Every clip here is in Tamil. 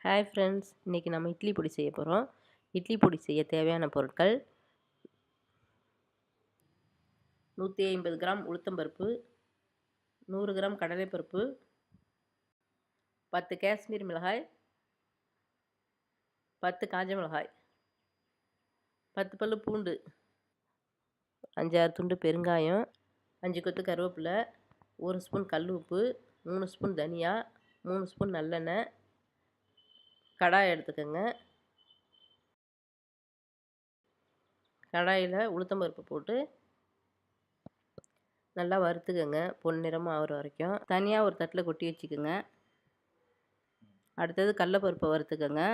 ஹாய் ஃப்ரெண்ட்ஸ், இன்றைக்கி நம்ம இட்லி பொடி செய்ய போகிறோம். இட்லி பொடி செய்ய தேவையான பொருட்கள்: 150 கிராம் உளுத்தம்பருப்பு, 100 கிராம் கடலைப்பருப்பு, 10 காஷ்மீர் மிளகாய், 10 காஞ்ச மிளகாய், 10 பல்லு பூண்டு, 5-6 துண்டு பெருங்காயம், 5 கொத்து கருவேப்பிலை, 1 ஸ்பூன் கல் உப்பு, 3 ஸ்பூன் தனியா, 3 ஸ்பூன் நல்லெண்ணெய். கடாய் எடுத்துக்கோங்க. கடாயில் உளுத்தம்பருப்பு போட்டு நல்லா வறுத்துக்கோங்க, பொன்னிறமாக ஆகிற வரைக்கும். தனியாக ஒரு தட்டில் கொட்டி வச்சுக்கோங்க. அடுத்தது கடலைப்பருப்பை வறுத்துக்கோங்க.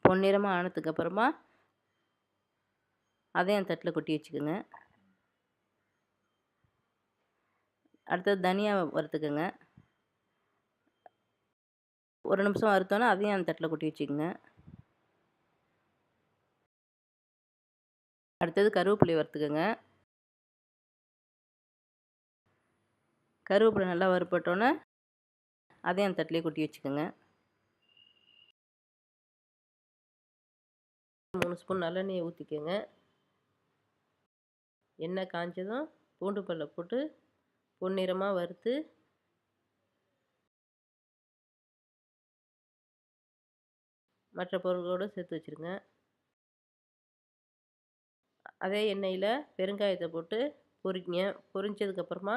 பொன்னிறமாக ஆனதுக்கப்புறமா அதையும் தட்டில் கொட்டி வச்சுக்கோங்க. அடுத்தது தனியாக வறுத்துக்கோங்க. ஒரு நிமிஷம் வறுத்தோன்னா அதையும் அந்த தட்டில் கொட்டி வச்சுக்கோங்க. அடுத்தது கருவேப்பிலையை வறுத்துக்கோங்க. கருவேப்பிலை நல்லா வறுப்பட்டோன்னே அதையும் அந்த தட்டிலே கொட்டி வச்சுக்கோங்க. 3 ஸ்பூன் நல்லெண்ணெயை ஊற்றிக்கோங்க. எண்ணெய் காஞ்சதும் பூண்டு பல்லை போட்டு பொன்னிறமாக வறுத்து மற்ற பொருட்களோடு சேர்த்து வச்சுருங்க. அதே எண்ணெயில் பெருங்காயத்தை போட்டு பொரிங்க. பொரிஞ்சதுக்கப்புறமா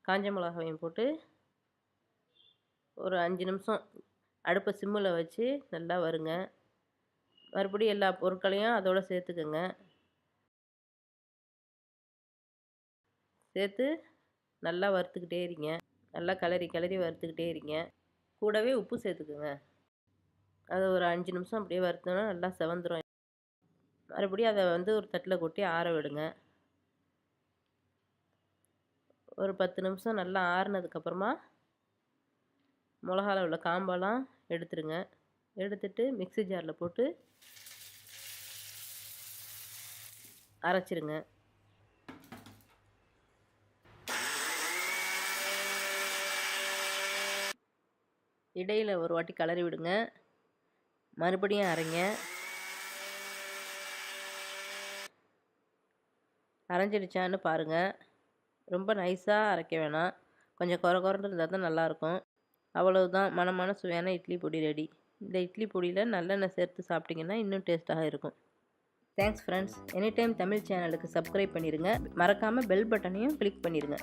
காஞ்ச மிளகாயும் போட்டு ஒரு 5 நிமிஷம் அடுப்பை சிம்மில் வச்சு நல்லா வருங்க. மறுபடியும் எல்லா பொருட்களையும் அதோடு சேர்த்துக்கோங்க. சேர்த்து நல்லா வறுத்துக்கிட்டே இருங்க. நல்லா கிளறி வறுத்துக்கிட்டே இருங்க. கூடவே உப்பு சேர்த்துக்குங்க. அதை ஒரு 5 நிமிஷம் அப்படியே வறுத்தோன்னா நல்லா செவந்துடும். மறுபடியும் அதை ஒரு தட்டில் கொட்டி ஆற விடுங்க. ஒரு 10 நிமிஷம் நல்லா ஆறுனதுக்கப்புறமா மிளகாவில் உள்ள காம்பெல்லாம் எடுத்துருங்க. எடுத்துட்டு மிக்ஸி ஜாரில் போட்டு அரைச்சிருங்க. இடையில் ஒரு வாட்டி கிளறி விடுங்க. மறுபடியும் அரைங்க. அரைஞ்சிடுச்சான்னு பாருங்கள். ரொம்ப நைஸாக அரைக்க வேணாம், கொஞ்சம் குறன்னு இருந்தால் தான் நல்லாயிருக்கும். அவ்வளவுதான், மணமான சுவையான இட்லி பொடி ரெடி. இந்த இட்லி பொடியில் நல்லெண்ணெய் சேர்த்து சாப்பிட்டிங்கன்னா இன்னும் டேஸ்ட்டாக இருக்கும். Thanks friends. Any time Tamil சேனலுக்கு சப்ஸ்கிரைப் பண்ணிடுங்க. மறக்காமல் பெல் பட்டனையும் கிளிக் பண்ணிடுங்க.